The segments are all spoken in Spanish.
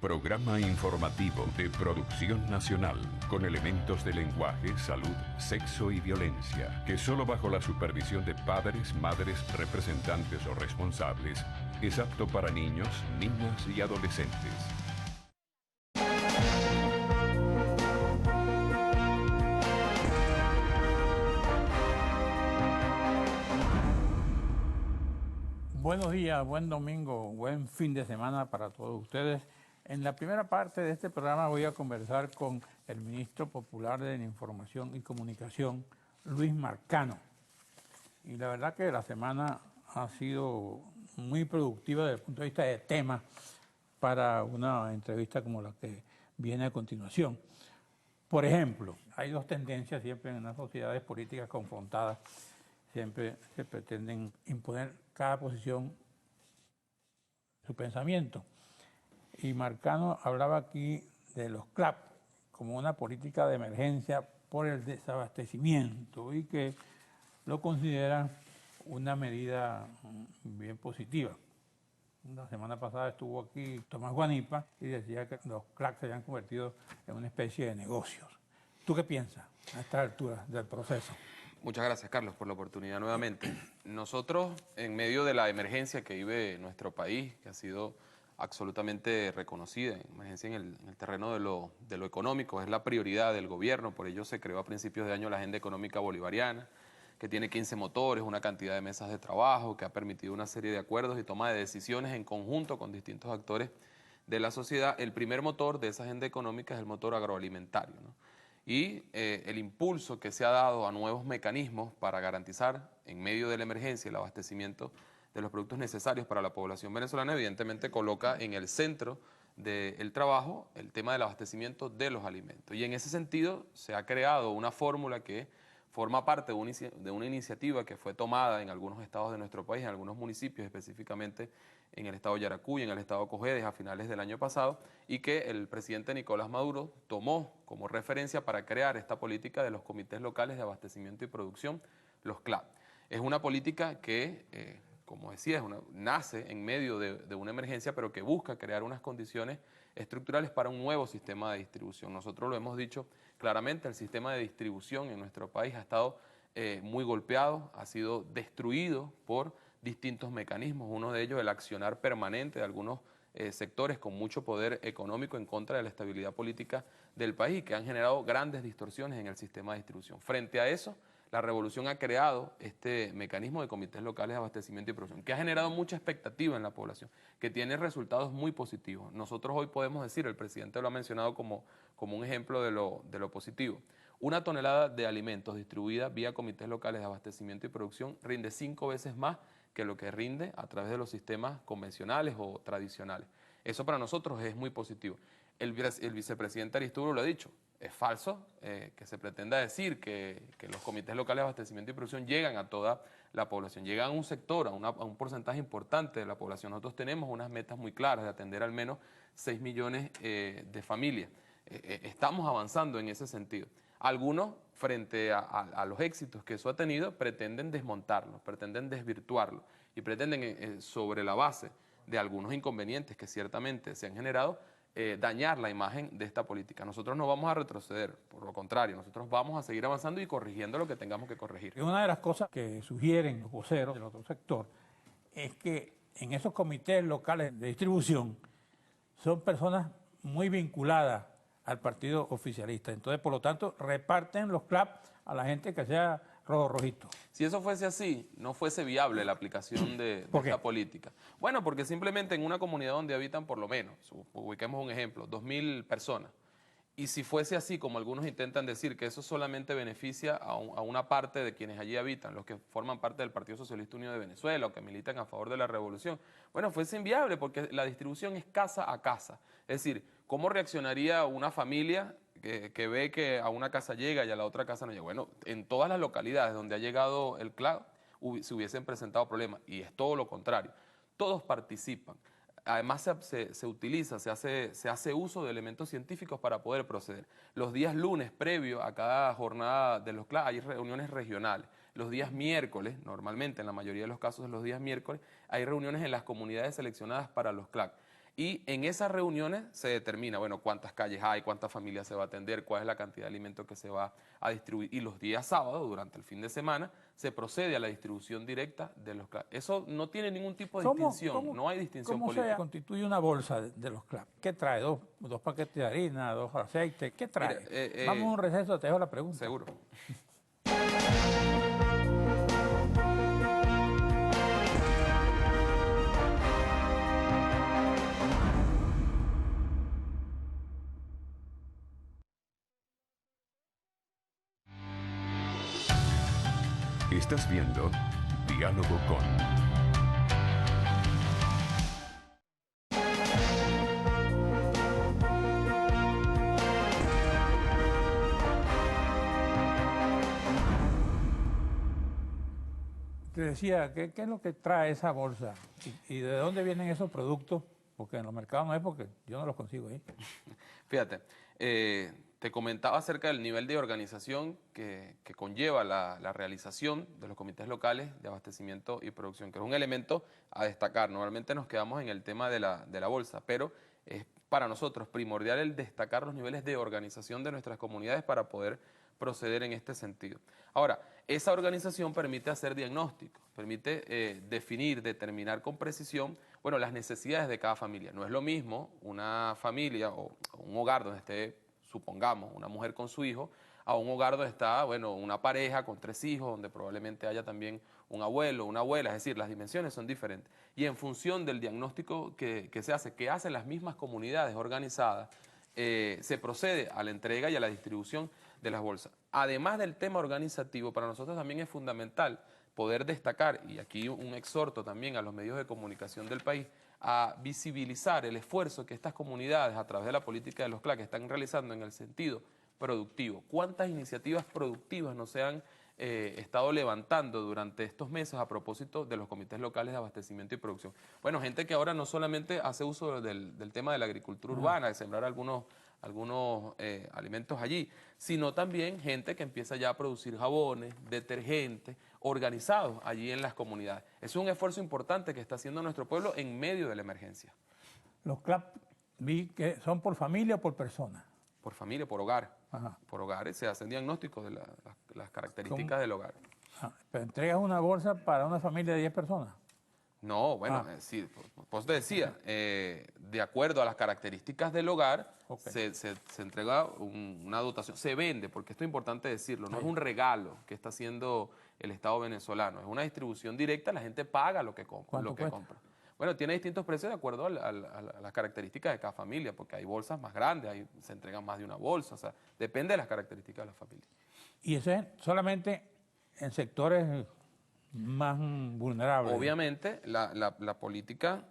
Programa informativo de producción nacional con elementos de lenguaje, salud, sexo y violencia, que solo bajo la supervisión de padres, madres, representantes o responsables es apto para niños, niñas y adolescentes. Buenos días, buen domingo, buen fin de semana para todos ustedes. En la primera parte de este programa voy a conversar con el ministro popular de la Información y Comunicación, Luis Marcano. Y la verdad que la semana ha sido muy productiva desde el punto de vista de temas para una entrevista como la que viene a continuación. Por ejemplo, hay dos tendencias siempre en las sociedades políticas confrontadas. Siempre se pretenden imponer cada posición su pensamiento. Y Marcano hablaba aquí de los CLAP como una política de emergencia por el desabastecimiento y que lo considera una medida bien positiva. La semana pasada estuvo aquí Tomás Guanipa y decía que los CLAP se habían convertido en una especie de negocios. ¿Tú qué piensas a esta altura del proceso? Muchas gracias, Carlos, por la oportunidad nuevamente. Nosotros, en medio de la emergencia que vive nuestro país, que ha sido absolutamente reconocida, emergencia en el terreno de lo económico, es la prioridad del gobierno, por ello se creó a principios de año la Agenda Económica Bolivariana, que tiene 15 motores, una cantidad de mesas de trabajo, que ha permitido una serie de acuerdos y toma de decisiones en conjunto con distintos actores de la sociedad. El primer motor de esa agenda económica es el motor agroalimentario, ¿no? Y el impulso que se ha dado a nuevos mecanismos para garantizar en medio de la emergencia el abastecimiento de los productos necesarios para la población venezolana, evidentemente coloca en el centro del trabajo el tema del abastecimiento de los alimentos. Y en ese sentido se ha creado una fórmula que forma parte de una iniciativa que fue tomada en algunos estados de nuestro país, en algunos municipios, específicamente en el estado de Yaracuy, en el estado Cojedes, a finales del año pasado, y que el presidente Nicolás Maduro tomó como referencia para crear esta política de los comités locales de abastecimiento y producción, los CLAP. Es una política que, como decía, nace en medio de una emergencia, pero que busca crear unas condiciones estructurales para un nuevo sistema de distribución. Nosotros lo hemos dicho claramente, el sistema de distribución en nuestro país ha estado muy golpeado, ha sido destruido por distintos mecanismos, uno de ellos el accionar permanente de algunos sectores con mucho poder económico en contra de la estabilidad política del país, que han generado grandes distorsiones en el sistema de distribución. Frente a eso, la revolución ha creado este mecanismo de comités locales de abastecimiento y producción, que ha generado mucha expectativa en la población, que tiene resultados muy positivos. Nosotros hoy podemos decir, el presidente lo ha mencionado como un ejemplo de lo positivo. Una tonelada de alimentos distribuida vía comités locales de abastecimiento y producción rinde 5 veces más que lo que rinde a través de los sistemas convencionales o tradicionales. Eso para nosotros es muy positivo. El vicepresidente Aristuro lo ha dicho, es falso que se pretenda decir que los comités locales de abastecimiento y producción llegan a toda la población, llegan a un sector, a un porcentaje importante de la población. Nosotros tenemos unas metas muy claras de atender al menos 6 millones de familias. Estamos avanzando en ese sentido. Algunos, frente a los éxitos que eso ha tenido, pretenden desmontarlo, pretenden desvirtuarlo y pretenden, sobre la base de algunos inconvenientes que ciertamente se han generado, dañar la imagen de esta política. Nosotros no vamos a retroceder, por lo contrario, nosotros vamos a seguir avanzando y corrigiendo lo que tengamos que corregir. Una de las cosas que sugieren los voceros del otro sector es que en esos comités locales de distribución son personas muy vinculadas al partido oficialista. Entonces, por lo tanto, reparten los CLAP a la gente que sea rojo-rojito. Si eso fuese así, no fuese viable la aplicación de esta política. Bueno, porque simplemente en una comunidad donde habitan por lo menos, ubiquemos un ejemplo, 2.000 personas, y si fuese así, como algunos intentan decir, que eso solamente beneficia a una parte de quienes allí habitan, los que forman parte del Partido Socialista Unido de Venezuela o que militan a favor de la revolución, bueno, fuese inviable porque la distribución es casa a casa. Es decir, ¿cómo reaccionaría una familia que ve que a una casa llega y a la otra casa no llega? Bueno, en todas las localidades donde ha llegado el CLAP se hubiesen presentado problemas, y es todo lo contrario. Todos participan. Además se utiliza, se hace uso de elementos científicos para poder proceder. Los días lunes, previo a cada jornada de los CLAP, hay reuniones regionales. Los días miércoles, normalmente en la mayoría de los casos de los días miércoles, hay reuniones en las comunidades seleccionadas para los CLAP. Y en esas reuniones se determina, bueno, cuántas calles hay, cuántas familias se va a atender, cuál es la cantidad de alimentos que se va a distribuir. Y los días sábados, durante el fin de semana, se procede a la distribución directa de los CLAP. Eso no tiene ningún tipo de distinción, no hay distinción ¿Cómo política. se constituye una bolsa de los CLAP? ¿Qué trae? ¿Dos paquetes de harina, dos aceites? ¿Qué trae? Mira, Vamos a un receso, te dejo la pregunta. Seguro. Estás viendo Diálogo con... Te decía, ¿qué es lo que trae esa bolsa? ¿Y de dónde vienen esos productos? Porque en los mercados no es, porque yo no los consigo ahí. Fíjate, te comentaba acerca del nivel de organización que conlleva la realización de los comités locales de abastecimiento y producción, que es un elemento a destacar. Normalmente nos quedamos en el tema de la bolsa, pero es para nosotros primordial el destacar los niveles de organización de nuestras comunidades para poder proceder en este sentido. Ahora, esa organización permite hacer diagnósticos, permite definir, determinar con precisión, bueno, las necesidades de cada familia. No es lo mismo una familia o un hogar donde esté, supongamos, una mujer con su hijo, a un hogar donde está, bueno, una pareja con 3 hijos, donde probablemente haya también un abuelo, una abuela, es decir, las dimensiones son diferentes. Y en función del diagnóstico que se hace, que hacen las mismas comunidades organizadas, se procede a la entrega y a la distribución de las bolsas. Además del tema organizativo, para nosotros también es fundamental poder destacar, y aquí un exhorto también a los medios de comunicación del país, a visibilizar el esfuerzo que estas comunidades a través de la política de los CLAC están realizando en el sentido productivo. ¿Cuántas iniciativas productivas nos se han estado levantando durante estos meses a propósito de los comités locales de abastecimiento y producción? Bueno, gente que ahora no solamente hace uso del tema de la agricultura urbana, de sembrar algunos alimentos allí, sino también gente que empieza ya a producir jabones, detergentes, organizados allí en las comunidades. Es un esfuerzo importante que está haciendo nuestro pueblo en medio de la emergencia. Los CLAP vi que son por familia o por persona. Por familia, por hogar. Ajá. Por hogares se hacen diagnósticos de las características del hogar. Pero entregas una bolsa para una familia de 10 personas. No, bueno, sí, pues te decía, de acuerdo a las características del hogar, se entrega una dotación, se vende, porque esto es importante decirlo, no es un regalo que está haciendo el Estado venezolano, es una distribución directa, la gente paga lo que compra. ¿Cuánto cuesta? Bueno, tiene distintos precios de acuerdo a las características de cada familia, porque hay bolsas más grandes, se entregan más de una bolsa, o sea, depende de las características de la familia. Y eso es solamente en sectores más vulnerables. Obviamente, la política,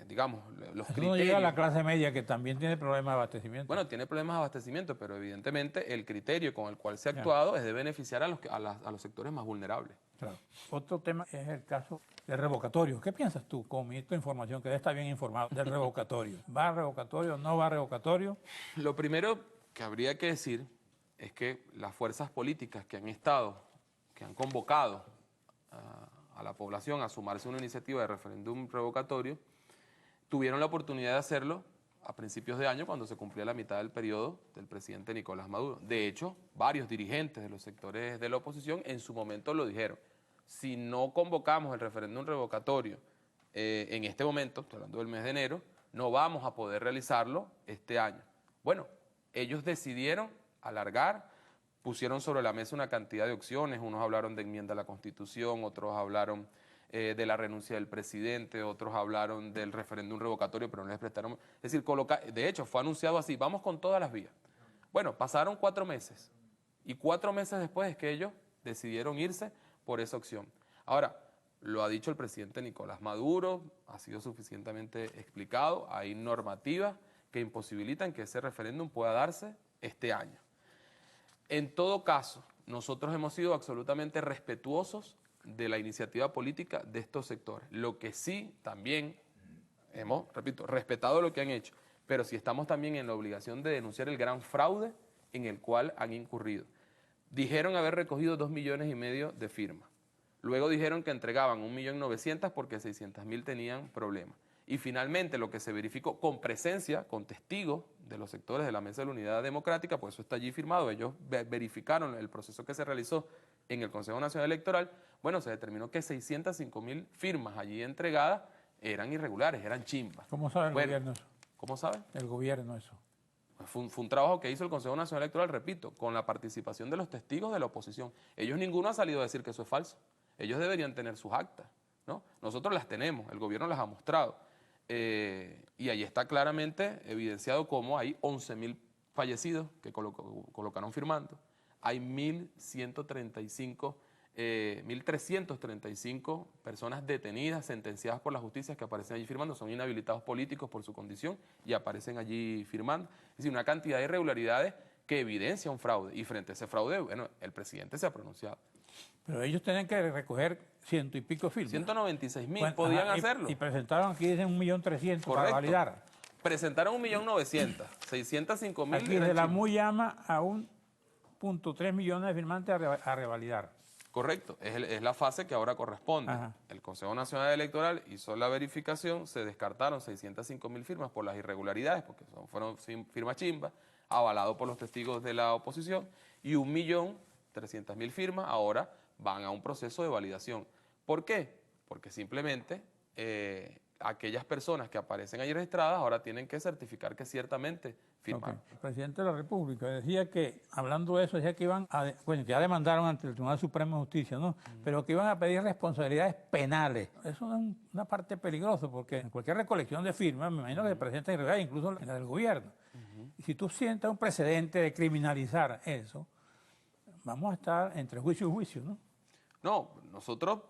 digamos, los Eso criterios... no llega a la clase media, que también tiene problemas de abastecimiento. Bueno, tiene problemas de abastecimiento, pero evidentemente el criterio con el cual se ha actuado es de beneficiar a los sectores más vulnerables. Claro. Otro tema es el caso del revocatorio. ¿Qué piensas tú, como ministro de Información, que debe estar bien informado del revocatorio? ¿Va a revocatorio, no va a revocatorio? Lo primero que habría que decir es que las fuerzas políticas que han convocado a la población a sumarse a una iniciativa de referéndum revocatorio, tuvieron la oportunidad de hacerlo a principios de año, cuando se cumplía la mitad del periodo del presidente Nicolás Maduro. De hecho, varios dirigentes de los sectores de la oposición en su momento lo dijeron. Si no convocamos el referéndum revocatorio en este momento, estoy hablando del mes de enero, no vamos a poder realizarlo este año. Bueno, ellos decidieron alargar, pusieron sobre la mesa una cantidad de opciones, unos hablaron de enmienda a la Constitución, otros hablaron de la renuncia del presidente, otros hablaron del referéndum revocatorio, pero no les prestaron... Es decir, de hecho, fue anunciado así, vamos con todas las vías. Bueno, pasaron 4 meses, y 4 meses después es que ellos decidieron irse por esa opción. Ahora, lo ha dicho el presidente Nicolás Maduro, ha sido suficientemente explicado, hay normativas que imposibilitan que ese referéndum pueda darse este año. En todo caso, nosotros hemos sido absolutamente respetuosos de la iniciativa política de estos sectores. Lo que sí también hemos, repito, respetado lo que han hecho, pero sí estamos también en la obligación de denunciar el gran fraude en el cual han incurrido. Dijeron haber recogido 2,5 millones de firmas. Luego dijeron que entregaban 1.900.000 porque 600.000 tenían problemas. Y finalmente lo que se verificó con presencia, con testigos de los sectores de la Mesa de la Unidad Democrática, pues eso está allí firmado, ellos verificaron el proceso que se realizó en el Consejo Nacional Electoral, bueno, se determinó que 605.000 firmas allí entregadas eran irregulares, eran chimbas. ¿Cómo sabe el gobierno eso? ¿Cómo sabe? El gobierno eso. Fue un trabajo que hizo el Consejo Nacional Electoral, repito, con la participación de los testigos de la oposición. Ellos ninguno ha salido a decir que eso es falso. Ellos deberían tener sus actas, ¿no? Nosotros las tenemos, el gobierno las ha mostrado. Y ahí está claramente evidenciado cómo hay 11.000 fallecidos que colocaron firmando. Hay 1.335 personas detenidas, sentenciadas por la justicia que aparecen allí firmando, son inhabilitados políticos por su condición y aparecen allí firmando. Es decir, una cantidad de irregularidades que evidencia un fraude. Y frente a ese fraude, bueno, el presidente se ha pronunciado. Pero ellos tienen que recoger 100 y pico firmas. 196.000 Bueno, podían ajá, hacerlo. Y presentaron aquí, dicen 1.300.000 para Correcto. validar. Presentaron 1.900.000, 605.000. Aquí de la MUI llama a 1.3 millones de firmantes a revalidar. Correcto, es la fase que ahora corresponde. Ajá. El Consejo Nacional Electoral hizo la verificación, se descartaron 605.000 firmas por las irregularidades, porque fueron firmas chimbas, avalado por los testigos de la oposición, y 1.300.000 firmas ahora van a un proceso de validación. ¿Por qué? Porque simplemente aquellas personas que aparecen ahí registradas ahora tienen que certificar que ciertamente firmaron. Okay. El presidente de la República decía que, hablando de eso, decía que iban a, bueno, ya demandaron ante el Tribunal Supremo de Justicia, ¿no? Pero que iban a pedir responsabilidades penales. Eso es una parte peligrosa, porque en cualquier recolección de firmas, me imagino que se presenta irregularidad, incluso en la del gobierno. Y si tú sientas un precedente de criminalizar eso, vamos a estar entre juicio y juicio, ¿no? No, nosotros,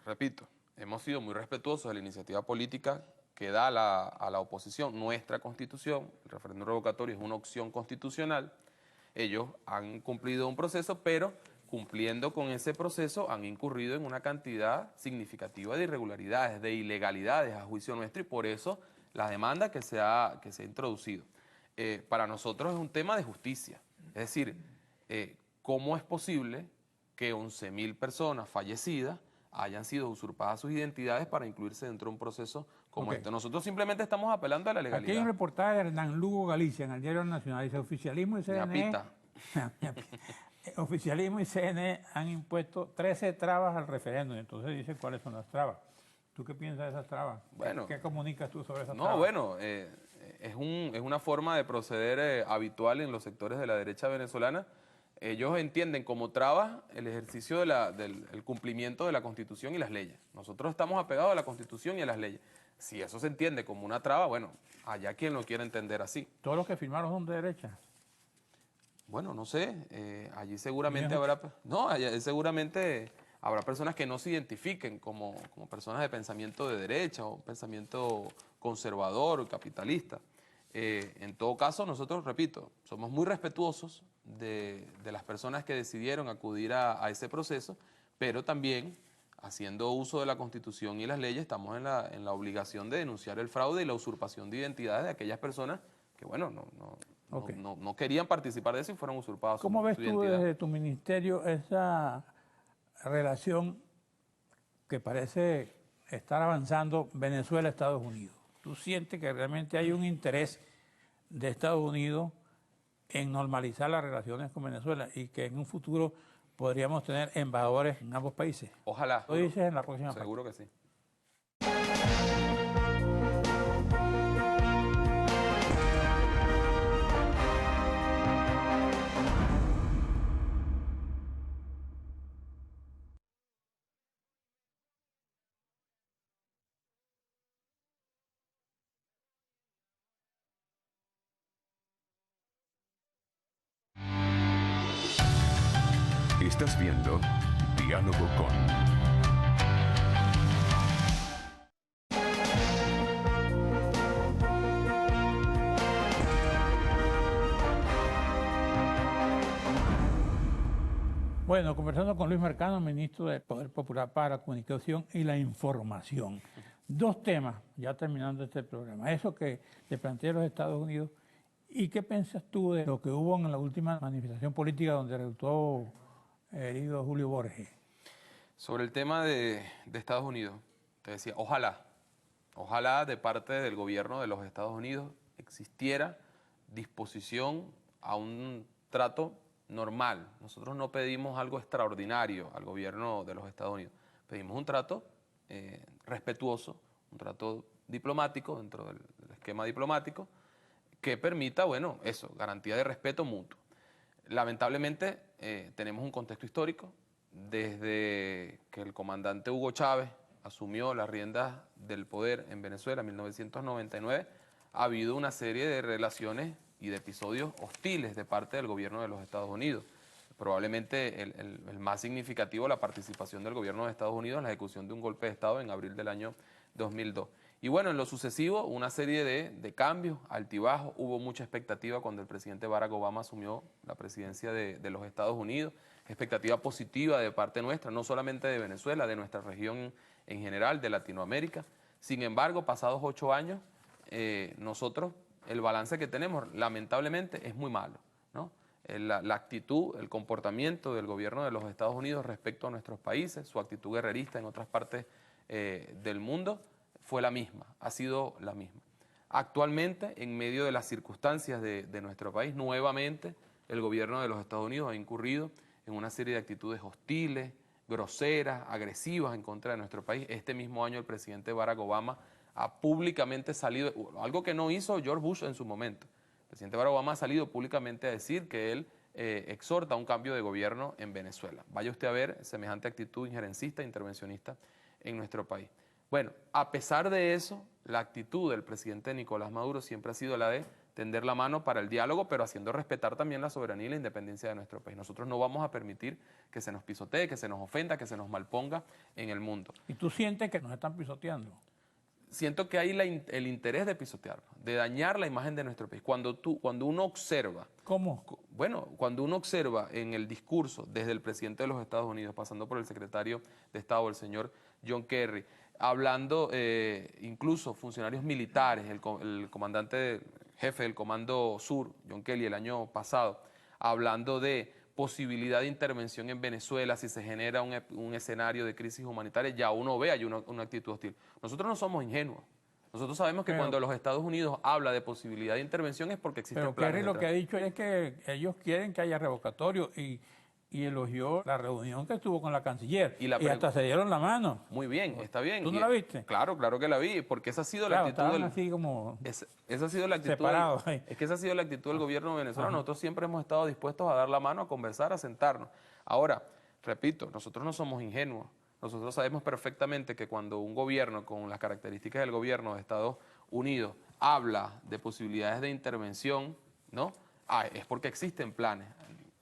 repito, hemos sido muy respetuosos de la iniciativa política que da a la oposición nuestra Constitución. El referéndum revocatorio es una opción constitucional. Ellos han cumplido un proceso, pero cumpliendo con ese proceso han incurrido en una cantidad significativa de irregularidades, de ilegalidades a juicio nuestro, y por eso la demanda que se ha introducido. Para nosotros es un tema de justicia. Es decir, ¿cómo es posible que 11.000 personas fallecidas hayan sido usurpadas sus identidades para incluirse dentro de un proceso como este? Nosotros simplemente estamos apelando a la legalidad. Aquí hay un reportaje de Hernán Lugo Galicia en el Diario Nacional, dice: oficialismo y CNE, oficialismo y CNE han impuesto 13 trabas al referéndum. Entonces dice cuáles son las trabas. ¿Tú qué piensas de esas trabas? Bueno, ¿Qué comunicas tú sobre esas trabas? No, bueno, es una forma de proceder habitual en los sectores de la derecha venezolana. Ellos entienden como traba el ejercicio del cumplimiento de la Constitución y las leyes. Nosotros estamos apegados a la Constitución y a las leyes. Si eso se entiende como una traba, bueno, allá quien lo quiera entender así. ¿Todos los que firmaron son de derecha? Bueno, no sé, allí seguramente habrá... No, allá seguramente habrá personas que no se identifiquen como personas de pensamiento de derecha o pensamiento conservador o capitalista. En todo caso, nosotros, repito, somos muy respetuosos de las personas que decidieron acudir a ese proceso, pero también, haciendo uso de la Constitución y las leyes, estamos en la obligación de denunciar el fraude y la usurpación de identidades de aquellas personas que, bueno, no querían participar de eso y fueron usurpadas. ¿Cómo ves tú desde tu ministerio esa relación que parece estar avanzando Venezuela-Estados Unidos? ¿Tú sientes que realmente hay un interés de Estados Unidos en normalizar las relaciones con Venezuela y que en un futuro podríamos tener embajadores en ambos países? Ojalá. ¿Lo dices en la próxima parte? Seguro que sí. Estás viendo Diálogo con. Bueno, conversando con Luis Mercado, ministro del Poder Popular para la Comunicación y la Información. Dos temas, ya terminando este programa. Eso que le plantea los Estados Unidos. ¿Y qué piensas tú de lo que hubo en la última manifestación política donde resultó herido Julio Borges? Sobre el tema de Estados Unidos, te decía, ojalá ojalá de parte del gobierno de los Estados Unidos existiera disposición a un trato normal. Nosotros no pedimos algo extraordinario al gobierno de los Estados Unidos. Pedimos un trato respetuoso, un trato diplomático dentro del esquema diplomático que permita, bueno, eso, garantía de respeto mutuo. Lamentablemente tenemos un contexto histórico. Desde que el comandante Hugo Chávez asumió las riendas del poder en Venezuela en 1999, ha habido una serie de relaciones y de episodios hostiles de parte del gobierno de los Estados Unidos. Probablemente el más significativo, la participación del gobierno de Estados Unidos en la ejecución de un golpe de Estado en abril del año 2002. Y bueno, en lo sucesivo, una serie de cambios, altibajos. Hubo mucha expectativa cuando el presidente Barack Obama asumió la presidencia de los Estados Unidos, expectativa positiva de parte nuestra, no solamente de Venezuela, de nuestra región en general, de Latinoamérica. Sin embargo, pasados 8 años, nosotros, el balance que tenemos, lamentablemente, es muy malo, ¿no? La actitud, el comportamiento del gobierno de los Estados Unidos respecto a nuestros países, su actitud guerrerista en otras partes del mundo, fue la misma, ha sido la misma. Actualmente, en medio de las circunstancias de nuestro país, nuevamente el gobierno de los Estados Unidos ha incurrido en una serie de actitudes hostiles, groseras, agresivas en contra de nuestro país. Este mismo año el presidente Barack Obama ha públicamente salido, algo que no hizo George Bush en su momento. El presidente Barack Obama ha salido públicamente a decir que él exhorta a un cambio de gobierno en Venezuela. Vaya usted a ver semejante actitud injerencista, intervencionista en nuestro país. Bueno, a pesar de eso, la actitud del presidente Nicolás Maduro siempre ha sido la de tender la mano para el diálogo, pero haciendo respetar también la soberanía y la independencia de nuestro país. Nosotros no vamos a permitir que se nos pisotee, que se nos ofenda, que se nos malponga en el mundo. ¿Y tú sientes que nos están pisoteando? Siento que hay el interés de pisotearnos, de dañar la imagen de nuestro país. Cuando uno observa... ¿Cómo? Bueno, cuando uno observa en el discurso, desde el presidente de los Estados Unidos, pasando por el secretario de Estado, el señor John Kerry, hablando incluso funcionarios militares, el comandante jefe del Comando Sur, John Kelly, el año pasado, hablando de posibilidad de intervención en Venezuela si se genera un escenario de crisis humanitaria, ya uno ve hay una actitud hostil. Nosotros no somos ingenuos. Nosotros sabemos que cuando los Estados Unidos habla de posibilidad de intervención es porque existen planes. Pero Kerry lo que ha dicho es que ellos quieren que haya revocatorio y elogió la reunión que estuvo con la canciller y hasta se dieron la mano. Muy bien, está bien. ¿Tú no la viste? Claro, claro que la vi, porque esa ha sido la actitud del... así como esa ha sido la actitud separados. Es que esa ha sido la actitud del gobierno venezolano. Nosotros siempre hemos estado dispuestos a dar la mano, a conversar, a sentarnos. Ahora, repito, nosotros no somos ingenuos. Nosotros sabemos perfectamente que cuando un gobierno con las características del gobierno de Estados Unidos habla de posibilidades de intervención, ¿no? Es porque existen planes.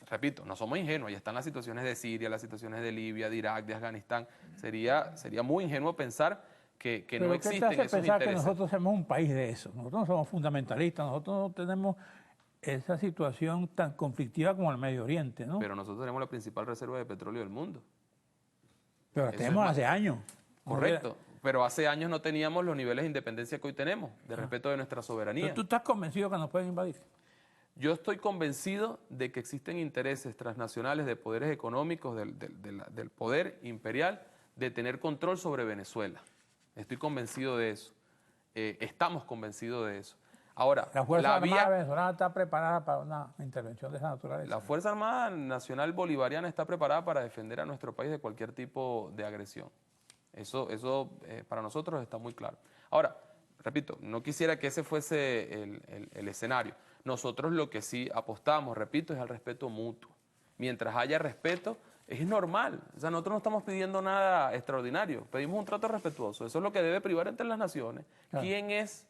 Repito, no somos ingenuos, ya están las situaciones de Siria, las situaciones de Libia, de Irak, de Afganistán. Sería muy ingenuo pensar que no existen esos pensar intereses. Que nosotros somos un país de eso. Nosotros no somos fundamentalistas, nosotros no tenemos esa situación tan conflictiva como el Medio Oriente, ¿no? Pero nosotros tenemos la principal reserva de petróleo del mundo. Pero la tenemos hace años. Correcto. Pero hace años no teníamos los niveles de independencia que hoy tenemos, de respeto de nuestra soberanía. Pero ¿tú estás convencido que nos pueden invadir? Yo estoy convencido de que existen intereses transnacionales de poderes económicos, del poder imperial, de tener control sobre Venezuela. Estoy convencido de eso. Estamos convencidos de eso. Ahora, ¿La Fuerza Armada venezolana está preparada para una intervención de esa naturaleza? La Fuerza Armada Nacional Bolivariana está preparada para defender a nuestro país de cualquier tipo de agresión. Eso para nosotros está muy claro. Ahora, repito, no quisiera que ese fuese el escenario. Nosotros lo que sí apostamos, repito, es al respeto mutuo. Mientras haya respeto, es normal. O sea, nosotros no estamos pidiendo nada extraordinario. Pedimos un trato respetuoso. Eso es lo que debe privar entre las naciones. Claro. ¿Quién es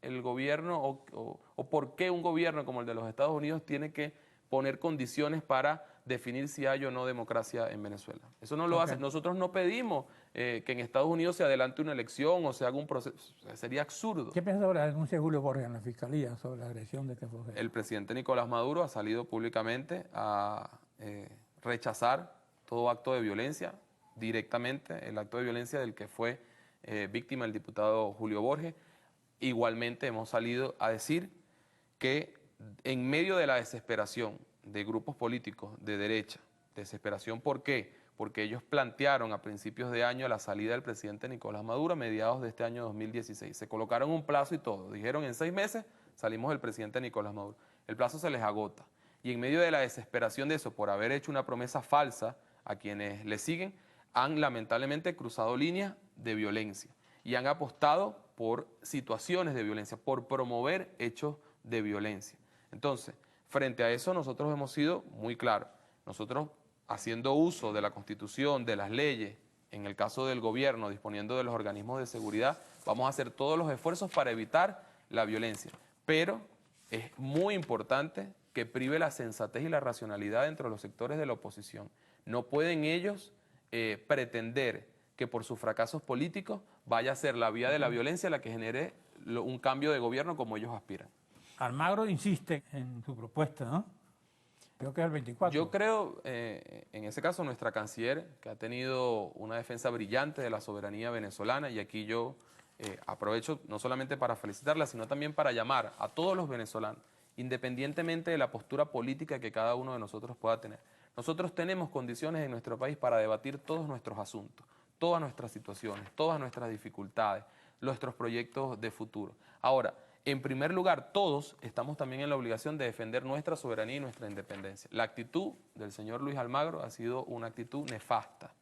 el gobierno o por qué un gobierno como el de los Estados Unidos tiene que poner condiciones para definir si hay o no democracia en Venezuela? Eso no lo hace. Nosotros no pedimos que en Estados Unidos se adelante una elección o se haga un proceso. Sería absurdo. ¿Qué piensa sobre la denuncia de Julio Borges en la Fiscalía sobre la agresión de este proceso? El presidente Nicolás Maduro ha salido públicamente a rechazar todo acto de violencia, directamente el acto de violencia del que fue víctima el diputado Julio Borges. Igualmente hemos salido a decir que en medio de la desesperación de grupos políticos de derecha, desesperación ¿por qué? porque ellos plantearon a principios de año la salida del presidente Nicolás Maduro a mediados de este año 2016. Se colocaron un plazo y todo. Dijeron en 6 meses salimos del presidente Nicolás Maduro. El plazo se les agota. Y en medio de la desesperación de eso, por haber hecho una promesa falsa a quienes le siguen, han lamentablemente cruzado líneas de violencia y han apostado por situaciones de violencia, por promover hechos de violencia. Entonces, frente a eso nosotros hemos sido muy claros. Nosotros, haciendo uso de la Constitución, de las leyes, en el caso del gobierno, disponiendo de los organismos de seguridad, vamos a hacer todos los esfuerzos para evitar la violencia. Pero es muy importante que prive la sensatez y la racionalidad dentro de los sectores de la oposición. No pueden ellos pretender que por sus fracasos políticos vaya a ser la vía de la violencia la que genere un cambio de gobierno como ellos aspiran. Almagro insiste en su propuesta, ¿no? Creo que es el 24. Yo creo, en ese caso, nuestra canciller, que ha tenido una defensa brillante de la soberanía venezolana, y aquí yo aprovecho no solamente para felicitarla, sino también para llamar a todos los venezolanos, independientemente de la postura política que cada uno de nosotros pueda tener. Nosotros tenemos condiciones en nuestro país para debatir todos nuestros asuntos, todas nuestras situaciones, todas nuestras dificultades, nuestros proyectos de futuro. Ahora, en primer lugar, todos estamos también en la obligación de defender nuestra soberanía y nuestra independencia. La actitud del señor Luis Almagro ha sido una actitud nefasta,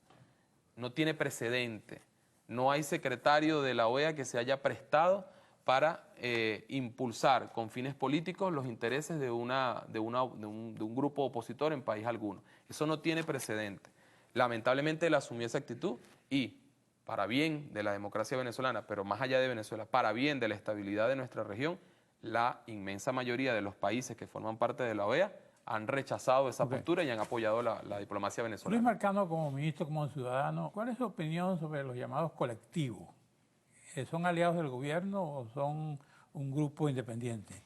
no tiene precedente, no hay secretario de la OEA que se haya prestado para impulsar con fines políticos los intereses de un grupo opositor en país alguno. Eso no tiene precedente. Lamentablemente él asumió esa actitud y, para bien de la democracia venezolana, pero más allá de Venezuela, para bien de la estabilidad de nuestra región, la inmensa mayoría de los países que forman parte de la OEA han rechazado esa postura y han apoyado la diplomacia venezolana. Luis Marcano, como ministro, como ciudadano, ¿cuál es su opinión sobre los llamados colectivos? ¿Son aliados del gobierno o son un grupo independiente?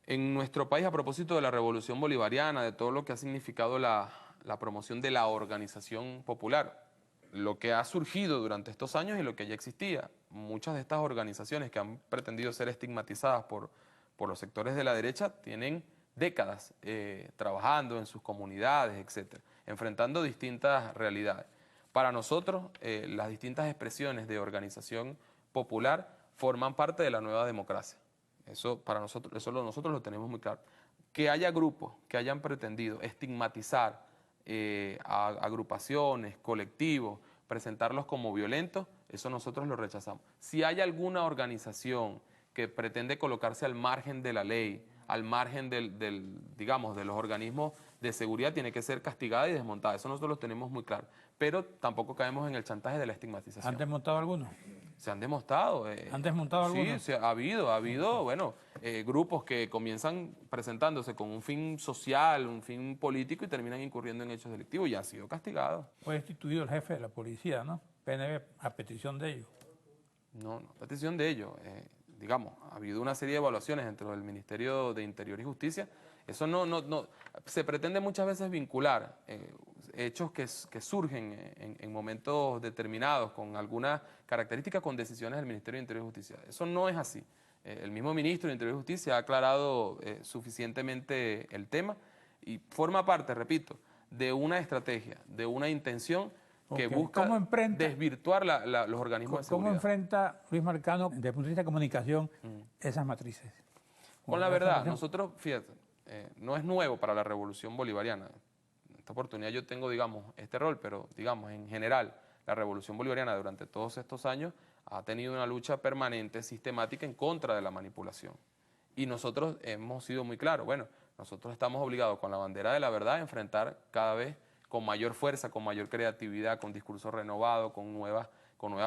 En nuestro país, a propósito de la revolución bolivariana, de todo lo que ha significado la promoción de la organización popular, lo que ha surgido durante estos años y lo que ya existía, muchas de estas organizaciones que han pretendido ser estigmatizadas por los sectores de la derecha tienen décadas trabajando en sus comunidades, etcétera, enfrentando distintas realidades. Para nosotros, las distintas expresiones de organización popular forman parte de la nueva democracia. Eso para nosotros, nosotros lo tenemos muy claro. Que haya grupos que hayan pretendido estigmatizar a agrupaciones, colectivos, presentarlos como violentos, eso nosotros lo rechazamos. Si hay alguna organización que pretende colocarse al margen de la ley, al margen digamos, de los organismos de seguridad, tiene que ser castigada y desmontada. Eso nosotros lo tenemos muy claro. Pero tampoco caemos en el chantaje de la estigmatización. ¿Han desmontado algunos? Se han desmontado. ¿Han desmontado algunos? Sí, ha habido, bueno, grupos que comienzan presentándose con un fin social, un fin político y terminan incurriendo en hechos delictivos y ha sido castigado. Fue destituido el jefe de la policía, ¿no? PNV, a petición de ellos. No, petición de ellos. Digamos, ha habido una serie de evaluaciones dentro del Ministerio de Interior y Justicia. Eso no se pretende muchas veces vincular hechos que surgen en momentos determinados con algunas características con decisiones del Ministerio de Interior y Justicia. Eso no es así. El mismo ministro de Interior y Justicia ha aclarado suficientemente el tema y forma parte, repito, de una estrategia, de una intención que busca desvirtuar los organismos de seguridad. ¿Cómo enfrenta Luis Marcano, desde el punto de vista de comunicación, esas matrices? Con la verdad, nosotros, fíjate, no es nuevo para la revolución bolivariana. En esta oportunidad yo tengo, digamos, este rol, pero, digamos, en general, la revolución bolivariana durante todos estos años ha tenido una lucha permanente, sistemática, en contra de la manipulación. Y nosotros hemos sido muy claros. Bueno, nosotros estamos obligados con la bandera de la verdad a enfrentar cada vez con mayor fuerza, con mayor creatividad, con discurso renovado, con nuevas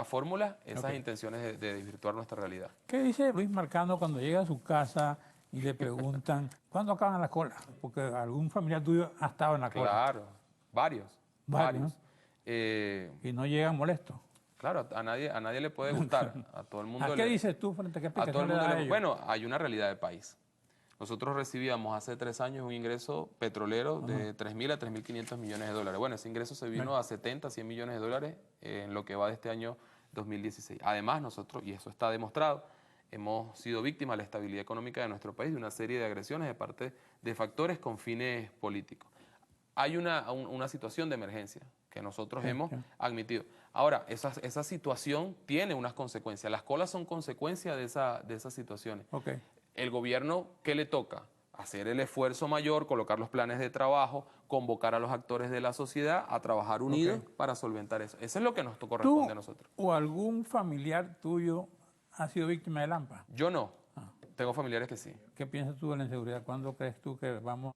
fórmulas, esas intenciones de desvirtuar nuestra realidad. ¿Qué dice Luis Marcano cuando llega a su casa y le preguntan cuándo acaban la cola? Porque algún familiar tuyo ha estado en la cola. Claro, varios. Y no llegan molestos. Claro, a nadie le puede gustar. A todo el mundo. ¿A qué dices tú frente a qué explicación le das a ellos? Bueno, hay una realidad del país. Nosotros recibíamos hace 3 años un ingreso petrolero de 3.000 a 3.500 millones de dólares. Bueno, ese ingreso se vino a 70, 100 millones de dólares en lo que va de este año 2016. Además, nosotros, y eso está demostrado, hemos sido víctimas de la estabilidad económica de nuestro país, de una serie de agresiones de parte de factores con fines políticos. Hay una situación de emergencia que nosotros hemos admitido. Ahora, esa situación tiene unas consecuencias. Las colas son consecuencia de esas situaciones. El gobierno, ¿qué le toca? Hacer el esfuerzo mayor, colocar los planes de trabajo, convocar a los actores de la sociedad a trabajar unidos para solventar eso. Eso es lo que nos corresponde a nosotros. ¿O algún familiar tuyo ha sido víctima del AMPA? Yo no. Tengo familiares que sí. ¿Qué piensas tú de la inseguridad? ¿Cuándo crees tú que vamos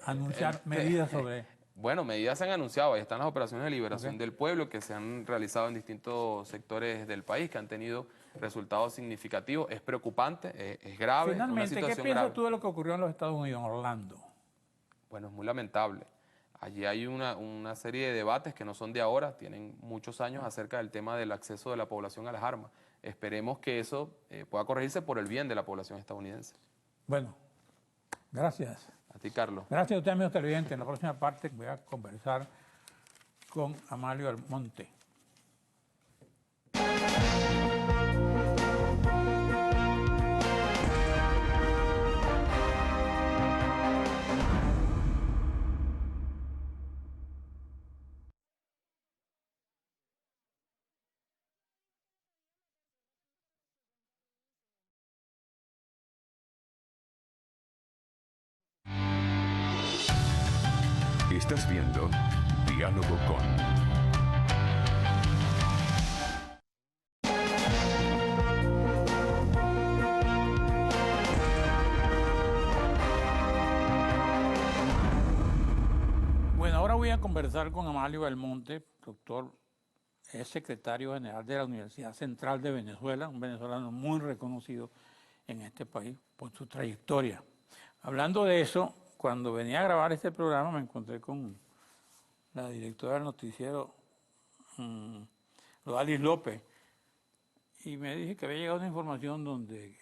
a anunciar medidas sobre...? Bueno, medidas se han anunciado. Ahí están las operaciones de liberación del pueblo que se han realizado en distintos sectores del país, que han tenido resultados significativos. Es preocupante, es grave. Finalmente, ¿qué piensas tú de lo que ocurrió en los Estados Unidos, en Orlando? Bueno, es muy lamentable. Allí hay una serie de debates que no son de ahora, tienen muchos años acerca del tema del acceso de la población a las armas. Esperemos que eso pueda corregirse por el bien de la población estadounidense. Bueno, gracias. A ti, Carlos. Gracias a usted, amigos televidentes. En la próxima parte voy a conversar con Amalio Almonte. Estás viendo Diálogo con... Bueno, ahora voy a conversar con Amalio Almonte, doctor, es secretario general de la Universidad Central de Venezuela, un venezolano muy reconocido en este país por su trayectoria. Hablando de eso, cuando venía a grabar este programa me encontré con la directora del noticiero, Lodalis López, y me dije que había llegado una información donde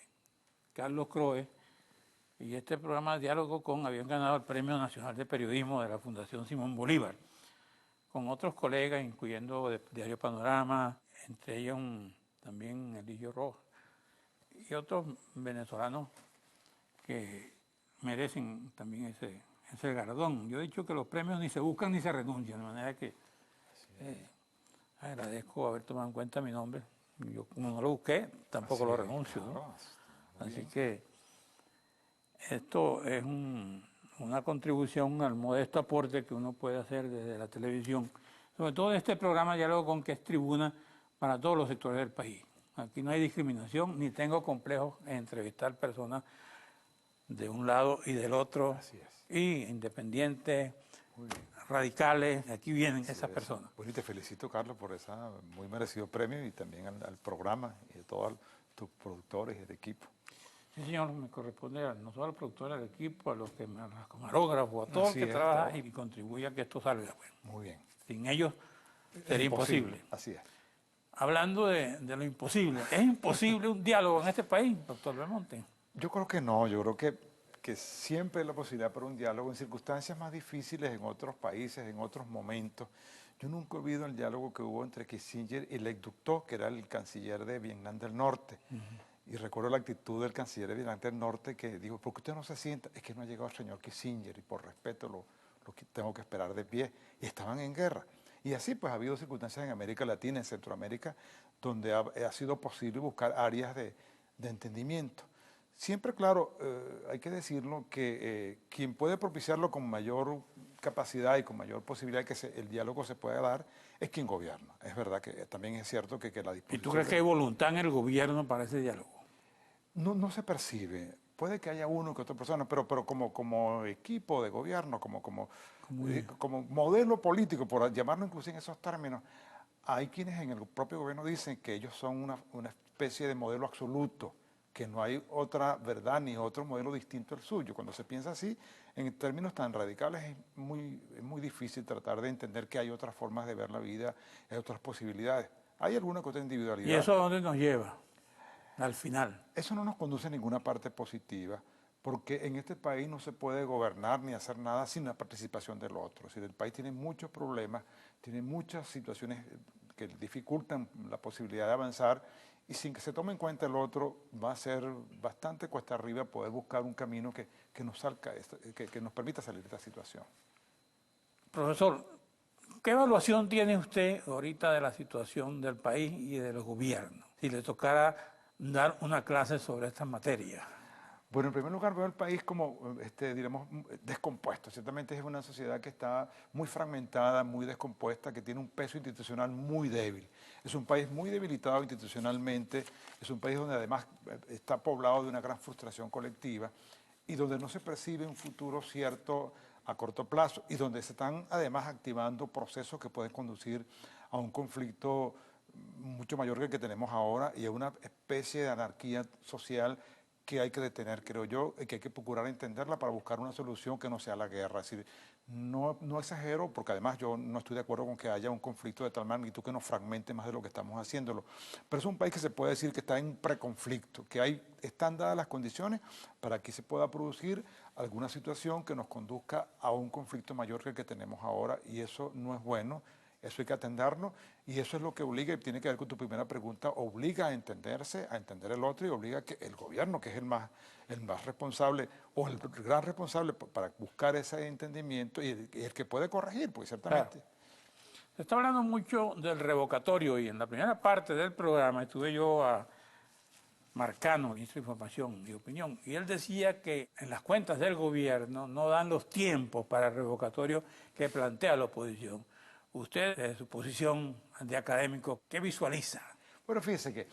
Carlos Croes y este programa de Diálogo con habían ganado el Premio Nacional de Periodismo de la Fundación Simón Bolívar, con otros colegas, incluyendo Diario Panorama, entre ellos también Eligio Rojas, y otros venezolanos que merecen también ese galardón. Yo he dicho que los premios ni se buscan ni se renuncian, de manera que agradezco haber tomado en cuenta mi nombre. Yo, como no lo busqué, tampoco lo renuncio, ¿no? Así que esto es una contribución al modesto aporte que uno puede hacer desde la televisión, sobre todo en este programa Diálogo con, que es tribuna para todos los sectores del país. Aquí no hay discriminación, ni tengo complejos en entrevistar personas de un lado y del otro, y independientes, radicales, aquí vienen esas personas. Bueno, y te felicito, Carlos, por ese muy merecido premio y también al programa y a todos tus productores y el equipo. Sí, señor, me corresponde no solo al productor del equipo, a los camarógrafos, a todos los que trabajan y contribuyen a que esto salga. Bueno, muy bien. Sin ellos sería imposible. Así es. Hablando de lo imposible, ¿es imposible un diálogo en este país, doctor Belmonte? Yo creo que no, yo creo que siempre hay la posibilidad para un diálogo en circunstancias más difíciles en otros países, en otros momentos. Yo nunca he olvidado el diálogo que hubo entre Kissinger y Lech Duc, que era el canciller de Vietnam del Norte. Y recuerdo la actitud del canciller de Vietnam del Norte que dijo, ¿por qué usted no se sienta? Es que no ha llegado el señor Kissinger y por respeto lo que tengo que esperar de pie. Y estaban en guerra. Y así pues ha habido circunstancias en América Latina, en Centroamérica, donde ha sido posible buscar áreas de entendimiento. Siempre, claro, hay que decirlo, que quien puede propiciarlo con mayor capacidad y con mayor posibilidad de que el diálogo se pueda dar es quien gobierna. Es verdad que también es cierto que la disposición... ¿Y tú crees que hay voluntad en el gobierno para ese diálogo? No se percibe. Puede que haya uno que otra persona, pero como equipo de gobierno, como modelo político, por llamarlo incluso en esos términos, hay quienes en el propio gobierno dicen que ellos son una especie de modelo absoluto, que no hay otra verdad ni otro modelo distinto al suyo. Cuando se piensa así, en términos tan radicales, es muy difícil tratar de entender que hay otras formas de ver la vida, hay otras posibilidades. Hay alguna que otra individualidad. ¿Y eso a dónde nos lleva? Al final. Eso no nos conduce a ninguna parte positiva, porque en este país no se puede gobernar ni hacer nada sin la participación del otro. Es decir, el país tiene muchos problemas, tiene muchas situaciones que dificultan la posibilidad de avanzar, y sin que se tome en cuenta el otro, va a ser bastante cuesta arriba poder buscar un camino que nos permita salir de esta situación. Profesor, ¿Qué evaluación tiene usted ahorita de la situación del país y de los gobiernos? Si le tocara dar una clase sobre esta materia. Bueno, en primer lugar veo el país como, diremos, descompuesto. Ciertamente es una sociedad que está muy fragmentada, muy descompuesta, que tiene un peso institucional muy débil. Es un país muy debilitado institucionalmente, es un país donde además está poblado de una gran frustración colectiva y donde no se percibe un futuro cierto a corto plazo y donde se están además activando procesos que pueden conducir a un conflicto mucho mayor que el que tenemos ahora y a una especie de anarquía social que hay que detener, creo yo, y que hay que procurar entenderla para buscar una solución que no sea la guerra. Es decir, no exagero, porque además yo no estoy de acuerdo con que haya un conflicto de tal magnitud que nos fragmente más de lo que estamos haciéndolo. Pero es un país que se puede decir que está en preconflicto, que están dadas las condiciones para que se pueda producir alguna situación que nos conduzca a un conflicto mayor que el que tenemos ahora, y eso no es bueno. Eso hay que atenderlo y eso es lo que obliga, y tiene que ver con tu primera pregunta, obliga a entenderse, a entender el otro y obliga a que el gobierno, que es el más responsable o el gran responsable para buscar ese entendimiento y el que puede corregir, pues ciertamente. Claro. Se está hablando mucho del revocatorio y en la primera parte del programa estuve yo a Marcano, ministro de Información y Opinión, y él decía que en las cuentas del gobierno no dan los tiempos para el revocatorio que plantea la oposición. Usted, desde su posición de académico, ¿qué visualiza? Bueno, fíjese que,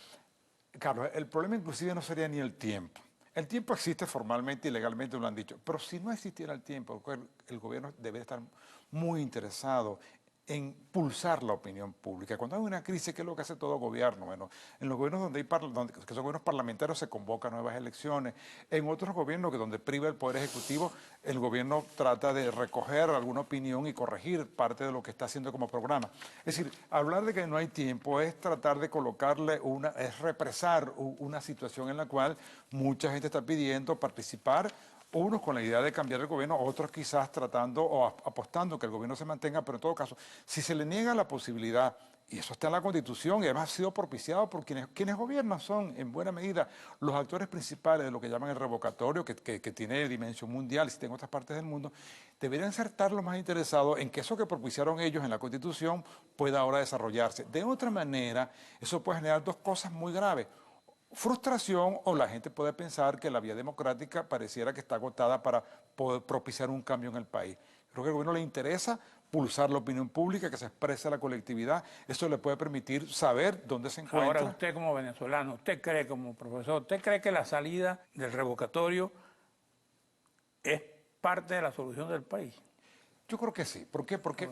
Carlos, el problema inclusive no sería ni el tiempo. El tiempo existe formalmente y legalmente, lo han dicho, pero si no existiera el tiempo, el gobierno debería estar muy interesado en pulsar la opinión pública. Cuando hay una crisis, ¿qué es lo que hace todo gobierno? Bueno, en los gobiernos que son gobiernos parlamentarios se convocan nuevas elecciones. En otros gobiernos donde priva el Poder Ejecutivo, el gobierno trata de recoger alguna opinión y corregir parte de lo que está haciendo como programa. Es decir, hablar de que no hay tiempo es tratar de colocarle es represar una situación en la cual mucha gente está pidiendo participar, unos con la idea de cambiar el gobierno, otros quizás tratando o apostando que el gobierno se mantenga, pero en todo caso, si se le niega la posibilidad, y eso está en la Constitución y además ha sido propiciado por quienes gobiernan, son en buena medida los actores principales de lo que llaman el revocatorio, que tiene dimensión mundial, existe en otras partes del mundo, deberían ser los más interesados en que eso que propiciaron ellos en la Constitución pueda ahora desarrollarse. De otra manera, eso puede generar dos cosas muy graves. Frustración, o la gente puede pensar que la vía democrática pareciera que está agotada para poder propiciar un cambio en el país. Creo que al gobierno le interesa pulsar la opinión pública, que se exprese la colectividad. Eso le puede permitir saber dónde se encuentra. Ahora, usted como venezolano, usted cree como profesor, ¿usted cree que la salida del revocatorio es parte de la solución del país? Yo creo que sí. ¿Por qué? Porque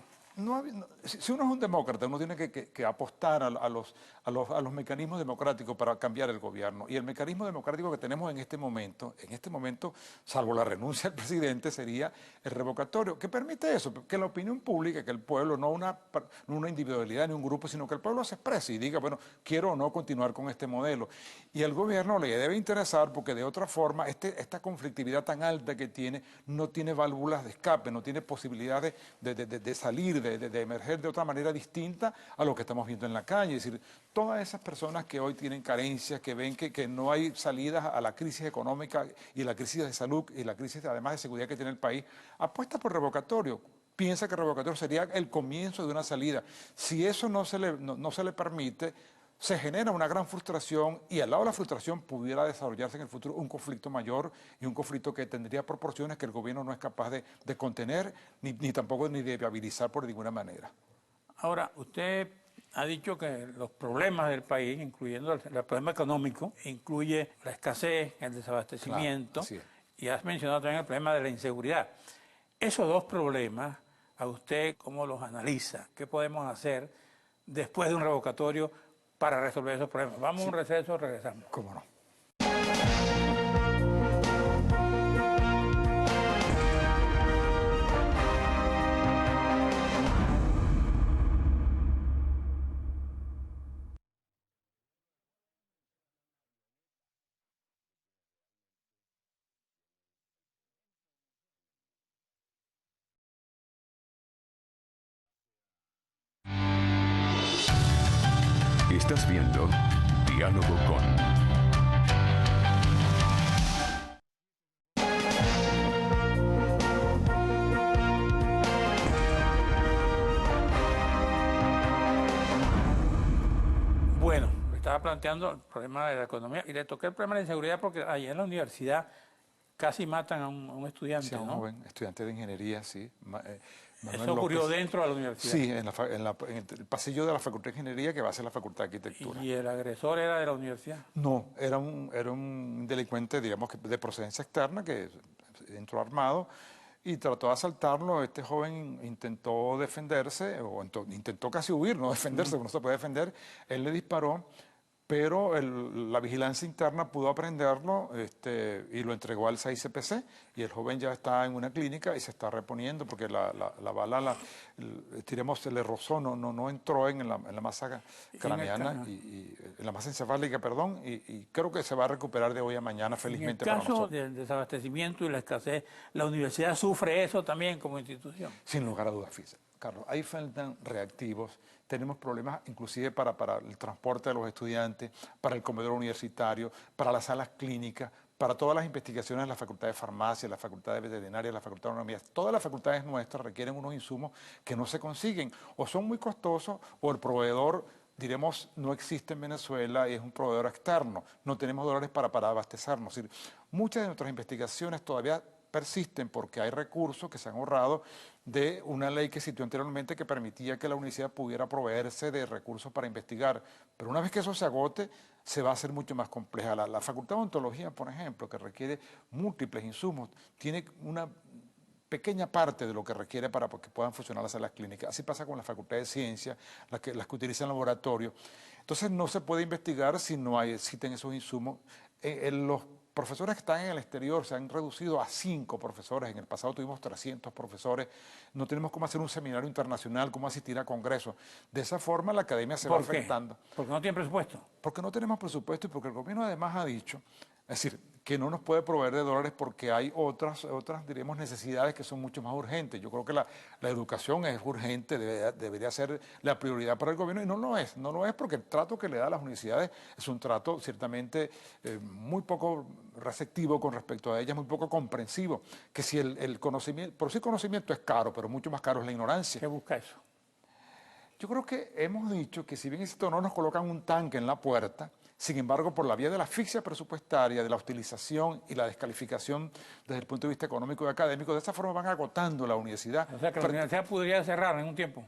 si uno es un demócrata, uno tiene que apostar a los mecanismos democráticos para cambiar el gobierno. Y el mecanismo democrático que tenemos en este momento, salvo la renuncia del presidente, sería el revocatorio. ¿Qué permite eso? Que la opinión pública, que el pueblo, no una individualidad ni un grupo, sino que el pueblo se exprese y diga, bueno, quiero o no continuar con este modelo. Y al gobierno le debe interesar porque de otra forma esta conflictividad tan alta que tiene, no tiene válvulas de escape, no tiene posibilidades de salir, de emerger de otra manera distinta a lo que estamos viendo en la calle. Es decir, todas esas personas que hoy tienen carencias, que ven que no hay salidas a la crisis económica y la crisis de salud y la crisis además de seguridad que tiene el país, apuesta por revocatorio. Piensa que el revocatorio sería el comienzo de una salida. Si eso no se le permite, se genera una gran frustración y al lado de la frustración pudiera desarrollarse en el futuro un conflicto mayor y un conflicto que tendría proporciones que el gobierno no es capaz de contener ni tampoco de viabilizar por ninguna manera. Ahora, usted ha dicho que los problemas del país, incluyendo el problema económico, incluye la escasez, el desabastecimiento, claro, y has mencionado también el problema de la inseguridad. Esos dos problemas, ¿a usted cómo los analiza? ¿Qué podemos hacer después de un revocatorio para resolver esos problemas? Vamos a un receso, regresamos. ¿Cómo no? Estás viendo Diálogo con... estaba planteando el problema de la economía y le toqué el problema de la inseguridad porque allá en la universidad casi matan a un estudiante, Sí, a un ¿no? joven estudiante de ingeniería, sí. Manuel Eso ocurrió López. dentro de la universidad. Sí, en el pasillo de la Facultad de Ingeniería que va a ser la Facultad de Arquitectura. Y el agresor era de la universidad. No, era un delincuente, digamos, de procedencia externa que entró armado y trató de asaltarlo. Este joven intentó defenderse, o intentó casi huir, no defenderse, porque no se puede defender. Él le disparó, pero la vigilancia interna pudo aprenderlo y lo entregó al 6CPC y el joven ya está en una clínica y se está reponiendo porque la bala, diremos, se le rozó, no entró en la masa craneana, en la masa encefálica, perdón, y creo que se va a recuperar de hoy a mañana, felizmente para En el caso nosotros. del desabastecimiento y la escasez, ¿la universidad sufre eso también como institución? Sin lugar a dudas, fíjese. Carlos, ahí faltan reactivos, tenemos problemas inclusive para el transporte de los estudiantes, para el comedor universitario, para las salas clínicas, para todas las investigaciones de la Facultad de Farmacia, la Facultad de Veterinaria, la Facultad de Agronomía. Todas las facultades nuestras requieren unos insumos que no se consiguen, o son muy costosos, o el proveedor, diremos, no existe en Venezuela y es un proveedor externo. No tenemos dólares para abastecernos. Es decir, muchas de nuestras investigaciones todavía persisten porque hay recursos que se han ahorrado de una ley que existió anteriormente que permitía que la universidad pudiera proveerse de recursos para investigar. Pero una vez que eso se agote, se va a hacer mucho más compleja. La Facultad de Odontología, por ejemplo, que requiere múltiples insumos, tiene una pequeña parte de lo que requiere para que puedan funcionar las salas clínicas. Así pasa con la Facultad de Ciencias, las que utilizan laboratorio. Entonces no se puede investigar si no existen esos insumos. Los profesores que están en el exterior se han reducido a 5 profesores. En el pasado tuvimos 300 profesores. No tenemos cómo hacer un seminario internacional, cómo asistir a congresos. De esa forma la academia se va afectando. ¿Porque no tiene presupuesto? Porque no tenemos presupuesto y porque el gobierno además ha dicho, es decir, que no nos puede proveer de dólares porque hay otras diríamos, necesidades que son mucho más urgentes. Yo creo que la educación es urgente, debería ser la prioridad para el gobierno y no lo es. No lo es porque el trato que le da a las universidades es un trato ciertamente muy poco receptivo con respecto a ellas, muy poco comprensivo. Que si el conocimiento, por sí conocimiento es caro, pero mucho más caro es la ignorancia. ¿Qué busca eso? Yo creo que hemos dicho que si bien esto no nos colocan un tanque en la puerta, sin embargo, por la vía de la asfixia presupuestaria, de la utilización y la descalificación desde el punto de vista económico y académico, de esa forma van agotando la universidad. O sea, que la universidad podría cerrar en un tiempo.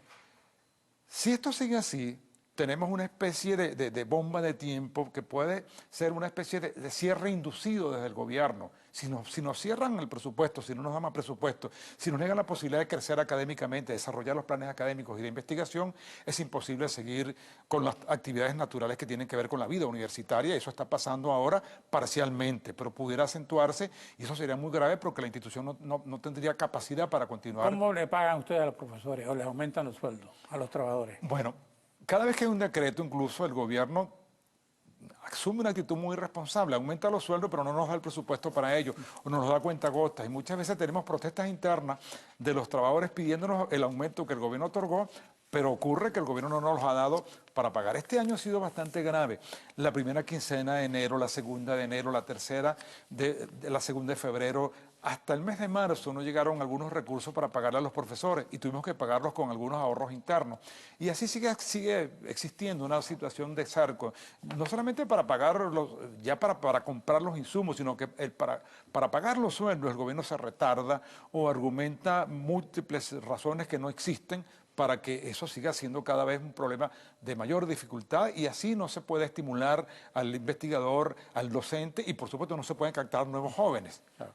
Si esto sigue así, tenemos una especie de bomba de tiempo que puede ser una especie de cierre inducido desde el gobierno. Si nos cierran el presupuesto, si no nos dan más presupuesto, si nos niegan la posibilidad de crecer académicamente, de desarrollar los planes académicos y de investigación, es imposible seguir con las actividades naturales que tienen que ver con la vida universitaria. Eso está pasando ahora parcialmente, pero pudiera acentuarse y eso sería muy grave porque la institución no tendría capacidad para continuar. ¿Cómo le pagan ustedes a los profesores o les aumentan los sueldos a los trabajadores? Bueno, cada vez que hay un decreto, incluso el gobierno asume una actitud muy irresponsable, aumenta los sueldos pero no nos da el presupuesto para ello, o nos da cuentagotas, y muchas veces tenemos protestas internas de los trabajadores pidiéndonos el aumento que el gobierno otorgó, pero ocurre que el gobierno no nos los ha dado para pagar. Este año ha sido bastante grave. La primera quincena de enero, la segunda de enero, la tercera, la segunda de febrero, hasta el mes de marzo no llegaron algunos recursos para pagarle a los profesores y tuvimos que pagarlos con algunos ahorros internos. Y así sigue existiendo una situación de cerco, no solamente para pagar para comprar los insumos, sino que para pagar los sueldos el gobierno se retarda o argumenta múltiples razones que no existen para que eso siga siendo cada vez un problema de mayor dificultad y así no se puede estimular al investigador, al docente y por supuesto no se pueden captar nuevos jóvenes. Claro.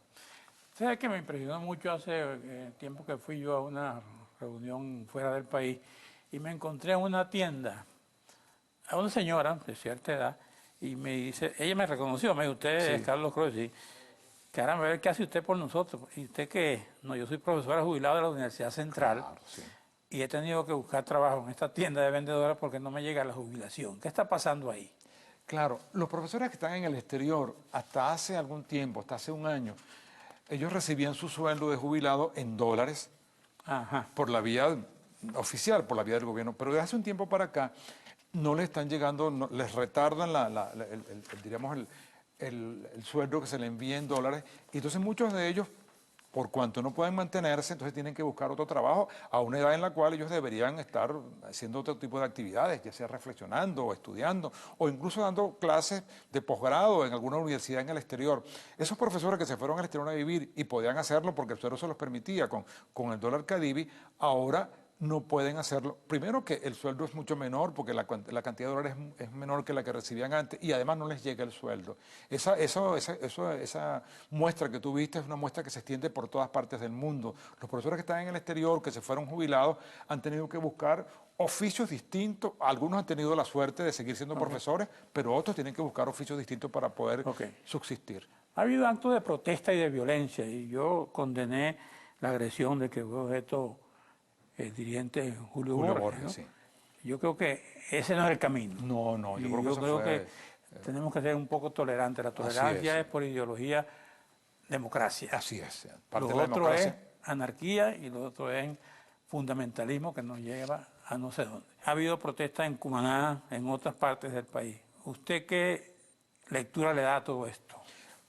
¿Sabes que me impresionó mucho hace tiempo que fui yo a una reunión fuera del país y me encontré en una tienda a una señora de cierta edad y me dice, ella me reconoció, me dijo, usted es Carlos Cruz, sí. Caramba, ¿qué hace usted por nosotros? ¿Y usted qué? No, yo soy profesora jubilada de la Universidad Central. Claro, sí. Y he tenido que buscar trabajo en esta tienda de vendedoras porque no me llega la jubilación. ¿Qué está pasando ahí? Claro, los profesores que están en el exterior, hasta hace algún tiempo, hasta hace un año, ellos recibían su sueldo de jubilado en dólares. Ajá. Por la vía oficial, por la vía del gobierno, pero desde hace un tiempo para acá no les están llegando, les retardan diríamos el sueldo que se le envía en dólares, y entonces muchos de ellos por cuanto no pueden mantenerse, entonces tienen que buscar otro trabajo a una edad en la cual ellos deberían estar haciendo otro tipo de actividades, ya sea reflexionando o estudiando, o incluso dando clases de posgrado en alguna universidad en el exterior. Esos profesores que se fueron al exterior a vivir y podían hacerlo porque el sueldo se los permitía con el dólar Cadivi, ahora no pueden hacerlo. Primero que el sueldo es mucho menor porque la cantidad de dólares es menor que la que recibían antes y además no les llega el sueldo. Esa muestra que tú viste es una muestra que se extiende por todas partes del mundo. Los profesores que están en el exterior, que se fueron jubilados, han tenido que buscar oficios distintos. Algunos han tenido la suerte de seguir siendo profesores, pero otros tienen que buscar oficios distintos para poder subsistir. Ha habido actos de protesta y de violencia y yo condené la agresión de que fue objeto el dirigente Julio Borges, ¿no? Sí. Yo creo que ese no es el camino. No, yo creo que yo eso creo fue... que tenemos que ser un poco tolerantes. La tolerancia es por ideología, democracia. Así es. Lo otro es anarquía y lo otro es fundamentalismo que nos lleva a no sé dónde. Ha habido protestas en Cumaná, en otras partes del país. ¿Usted qué lectura le da a todo esto?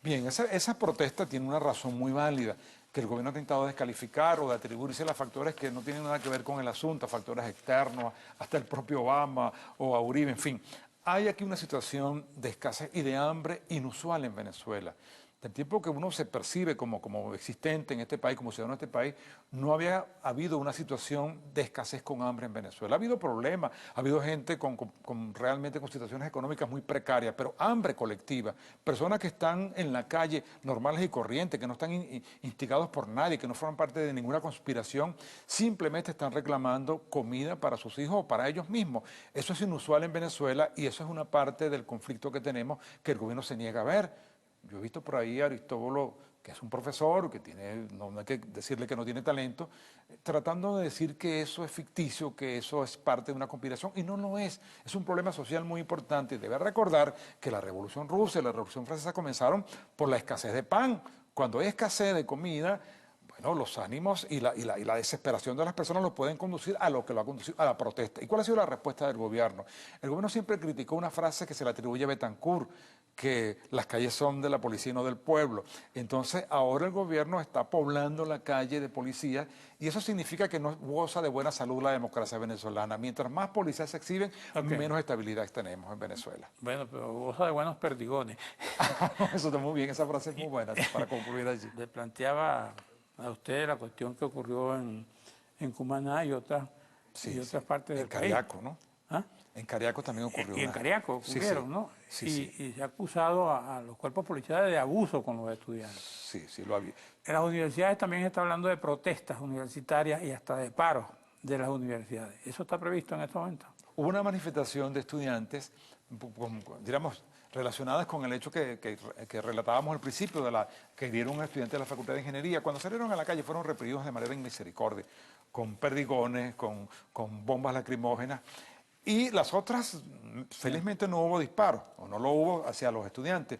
Bien, esa protesta tiene una razón muy válida, que el gobierno ha intentado descalificar o de atribuirse a factores que no tienen nada que ver con el asunto, factores externos, hasta el propio Obama o a Uribe, en fin. Hay aquí una situación de escasez y de hambre inusual en Venezuela. Del tiempo que uno se percibe como existente en este país, como ciudadano de este país, no había habido una situación de escasez con hambre en Venezuela. Ha habido problemas, ha habido gente realmente con situaciones económicas muy precarias, pero hambre colectiva, personas que están en la calle normales y corrientes, que no están instigados por nadie, que no forman parte de ninguna conspiración, simplemente están reclamando comida para sus hijos o para ellos mismos. Eso es inusual en Venezuela y eso es una parte del conflicto que tenemos que el gobierno se niega a ver. Yo he visto por ahí a Aristóbulo, que es un profesor, que no hay que decirle que no tiene talento, tratando de decir que eso es ficticio, que eso es parte de una conspiración, y no lo es. Es un problema social muy importante. Debe recordar que la Revolución Rusa y la Revolución Francesa comenzaron por la escasez de pan. Cuando hay escasez de comida, bueno, los ánimos y la desesperación de las personas los pueden conducir a lo que lo ha conducido a la protesta. ¿Y cuál ha sido la respuesta del gobierno? El gobierno siempre criticó una frase que se le atribuye a Betancourt, que las calles son de la policía y no del pueblo. Entonces, ahora el gobierno está poblando la calle de policías y eso significa que no goza de buena salud la democracia venezolana. Mientras más policías se exhiben, menos estabilidad tenemos en Venezuela. Bueno, pero goza de buenos perdigones. Eso está muy bien, esa frase es muy buena para concluir allí. Le planteaba a usted la cuestión que ocurrió en Cumaná y otras partes del país. En Cariaco, ¿no? ¿Ah? En Cariaco también ocurrió. Y en Cariaco ocurrieron, ¿no? Sí. Y se ha acusado a los cuerpos policiales de abuso con los estudiantes. Sí, lo había. En las universidades también está hablando de protestas universitarias y hasta de paros de las universidades. ¿Eso está previsto en este momento? Hubo una manifestación de estudiantes, digamos, relacionadas con el hecho que relatábamos al principio, que dieron un estudiante de la Facultad de Ingeniería. Cuando salieron a la calle fueron reprimidos de manera inmisericordia, con perdigones, con bombas lacrimógenas. Y las otras, felizmente no hubo disparos, o no lo hubo hacia los estudiantes.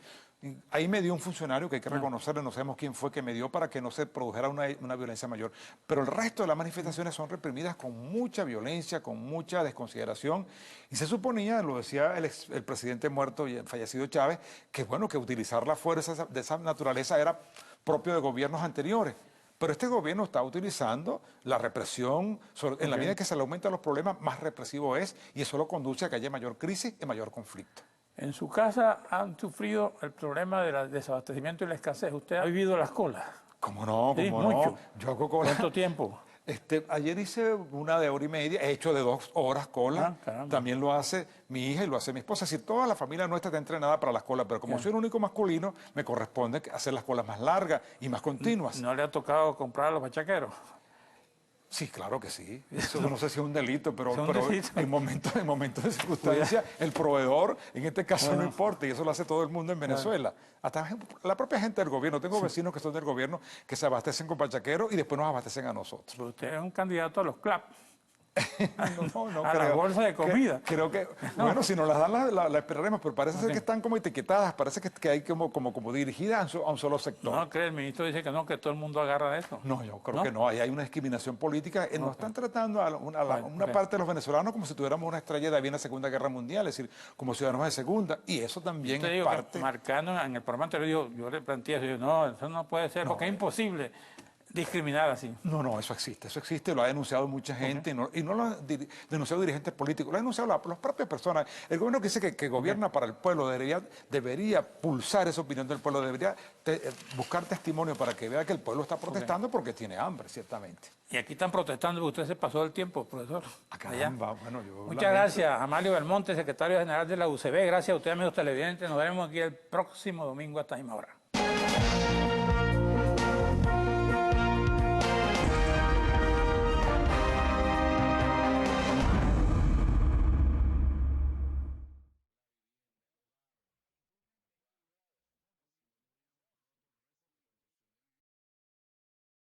Ahí me dio un funcionario que hay que reconocerle, no sabemos quién fue que me dio para que no se produjera una violencia mayor. Pero el resto de las manifestaciones son reprimidas con mucha violencia, con mucha desconsideración. Y se suponía, lo decía el presidente muerto y el fallecido Chávez, que bueno, que utilizar la fuerza de esa naturaleza era propio de gobiernos anteriores. Pero este gobierno está utilizando la represión, en la medida que se le aumentan los problemas, más represivo es, y eso lo conduce a que haya mayor crisis y mayor conflicto. En su casa han sufrido el problema del desabastecimiento y la escasez. ¿Usted ha vivido las colas? ¿Cómo no? Sí, ¿Cómo mucho. no? Yo hago cola. ¿Cuánto tiempo? Ayer hice una de 1:30, he hecho de 2 horas cola. También lo hace mi hija y lo hace mi esposa. Es decir, toda la familia nuestra está entrenada para las colas, pero como soy el único masculino, me corresponde hacer las colas más largas y más continuas. ¿No le ha tocado comprar a los bachaqueros? Sí, claro que sí. Eso no sé si es un delito, pero delito. en momentos de circunstancia, el proveedor, en este caso, no importa, y eso lo hace todo el mundo en Venezuela. Hasta la propia gente del gobierno. Tengo vecinos que son del gobierno que se abastecen con bachaqueros y después nos abastecen a nosotros. Pero usted es un candidato a los CLAP. No, a la bolsa de comida. Creo que, bueno, si nos las dan la esperaremos, pero parece ser que están como etiquetadas, parece que hay como dirigidas a un solo sector. No, cree, el ministro dice que no, que todo el mundo agarra de eso. No, yo creo que no, ahí hay una discriminación política. Nos están tratando a una parte de los venezolanos como si tuviéramos una estrella de David en la Segunda Guerra Mundial, es decir, como ciudadanos de segunda, y eso también es parte... Marcano en el programa anterior, yo le planteé eso, no, eso no puede ser, porque es imposible. discriminar así. No, no, eso existe, lo ha denunciado mucha gente y no lo han denunciado dirigentes políticos, lo han denunciado las propias personas. El gobierno que dice que gobierna para el pueblo debería pulsar esa opinión del pueblo, debería buscar testimonio para que vea que el pueblo está protestando porque tiene hambre, ciertamente. Y aquí están protestando porque usted se pasó el tiempo, profesor. Caramba, bueno, Muchas gracias, Amalio Belmonte, secretario general de la UCB. Gracias a ustedes, amigos televidentes. Nos veremos aquí el próximo domingo a esta misma hora.